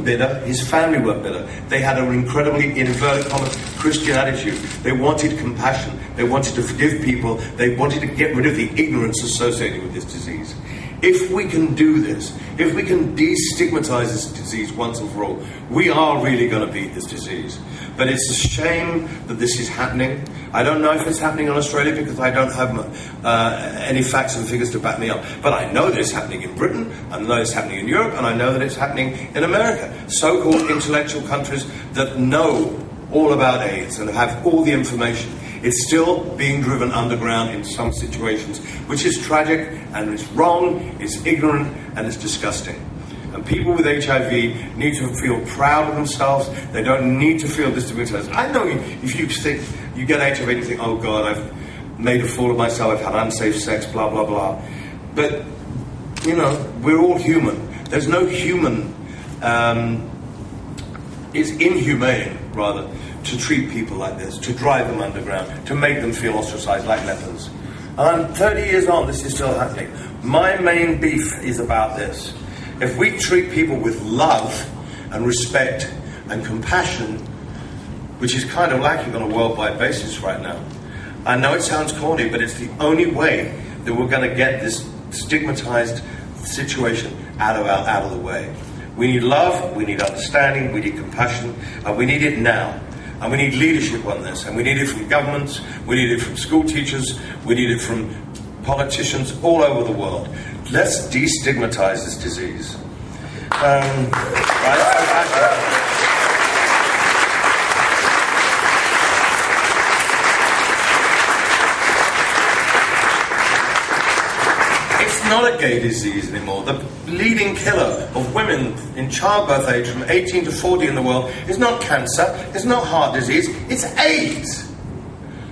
bitter, his family weren't bitter. They had an incredibly, in inverted commas, Christian attitude. They wanted compassion. They wanted to forgive people. They wanted to get rid of the ignorance associated with this disease. If we can do this, if we can destigmatize this disease once and for all, we are really going to beat this disease. But it's a shame that this is happening. I don't know if it's happening in Australia because I don't have any facts and figures to back me up. But I know that it's happening in Britain, I know it's happening in Europe, and I know that it's happening in America. So-called intellectual countries that know all about AIDS and have all the information. It's still being driven underground in some situations, which is tragic, and it's wrong, it's ignorant, and it's disgusting. And people with HIV need to feel proud of themselves. They don't need to feel discriminated. I know if you think you get HIV and you think, oh God, I've made a fool of myself, I've had unsafe sex, blah, blah, blah. But, you know, we're all human. There's no human, it's inhumane, rather, to treat people like this, to drive them underground, to make them feel ostracized like lepers. And 30 years on, this is still happening. My main beef is about this. If we treat people with love and respect and compassion, which is kind of lacking on a worldwide basis right now, I know it sounds corny, but it's the only way that we're going to get this stigmatized situation out of the way. We need love, we need understanding, we need compassion, and we need it now. And we need leadership on this, and we need it from governments, we need it from school teachers, we need it from politicians all over the world. Let's destigmatize this disease. It's not a gay disease anymore. The leading killer of women in childbirth age from 18 to 40 in the world is not cancer, it's not heart disease, it's AIDS.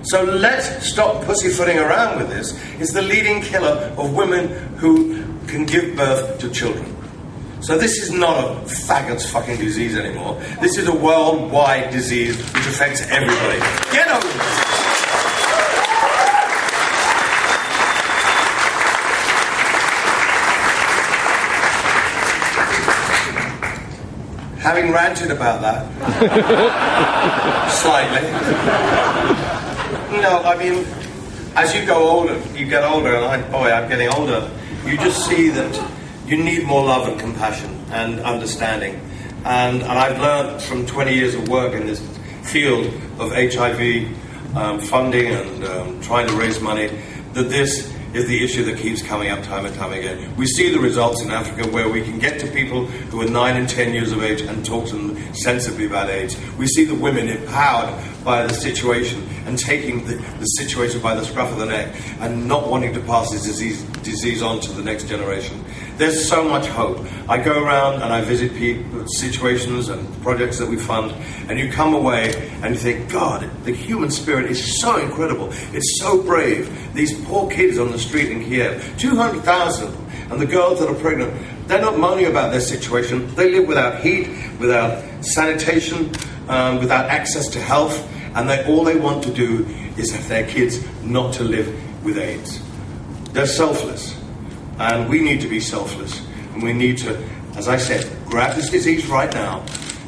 So let's stop pussyfooting around with this. It's the leading killer of women who can give birth to children. So this is not a faggot's fucking disease anymore. This is a worldwide disease which affects everybody. Get over this. Having ranted about that, slightly. No, I mean, as you go older, you get older, and I'm getting older, you just see that you need more love and compassion and understanding. And I've learned from 20 years of work in this field of HIV funding and trying to raise money, that this is the issue that keeps coming up time and time again. We see the results in Africa where we can get to people who are 9 and 10 years of age and talk to them sensibly about AIDS. We see the women empowered by the situation and taking the situation by the scruff of the neck and not wanting to pass this disease on to the next generation. There's so much hope. I go around and I visit people, situations and projects that we fund, and you come away and you think, God, the human spirit is so incredible. It's so brave. These poor kids on the street in Kiev, 200,000, and the girls that are pregnant, they're not moaning about their situation. They live without heat, without sanitation, without access to health, and all they want to do is have their kids not to live with AIDS. They're selfless. And we need to be selfless. And we need to, as I said, grab this disease right now,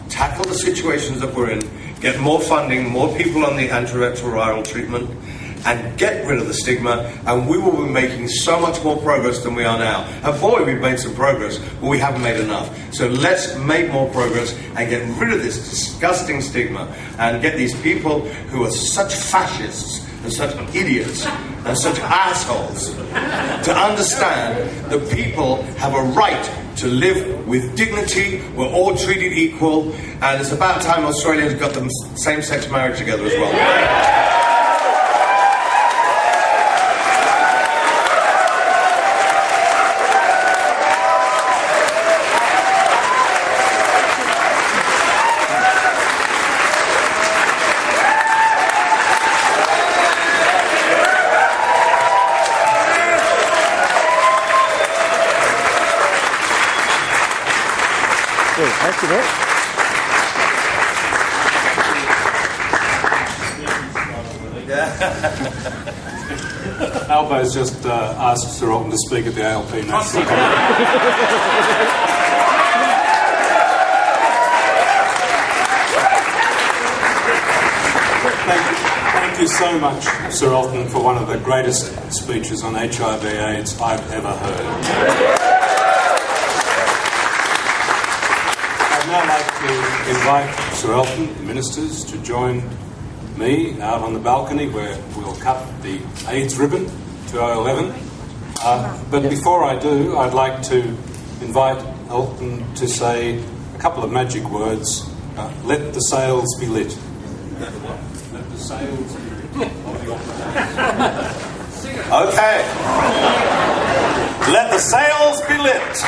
tackle the situations that we're in, get more funding, more people on the antiretroviral treatment, and get rid of the stigma, and we will be making so much more progress than we are now. And boy, we've made some progress, but we haven't made enough. So let's make more progress and get rid of this disgusting stigma and get these people who are such fascists and such idiots and such assholes to understand that people have a right to live with dignity. We're all treated equal, and it's about time Australians got them same-sex marriage together as well. Albo's just asked Sir Elton to speak at the ALP next. Thank you so much, Sir Elton, for one of the greatest speeches on HIV/AIDS I've ever heard. I'd now like to invite Sir Elton, the ministers, to join me out on the balcony where we'll cut the AIDS ribbon to 011. But before I do, I'd like to invite Elton to say a couple of magic words. Let the sails be lit. Let the sails be lit. Okay. Let the sails be lit.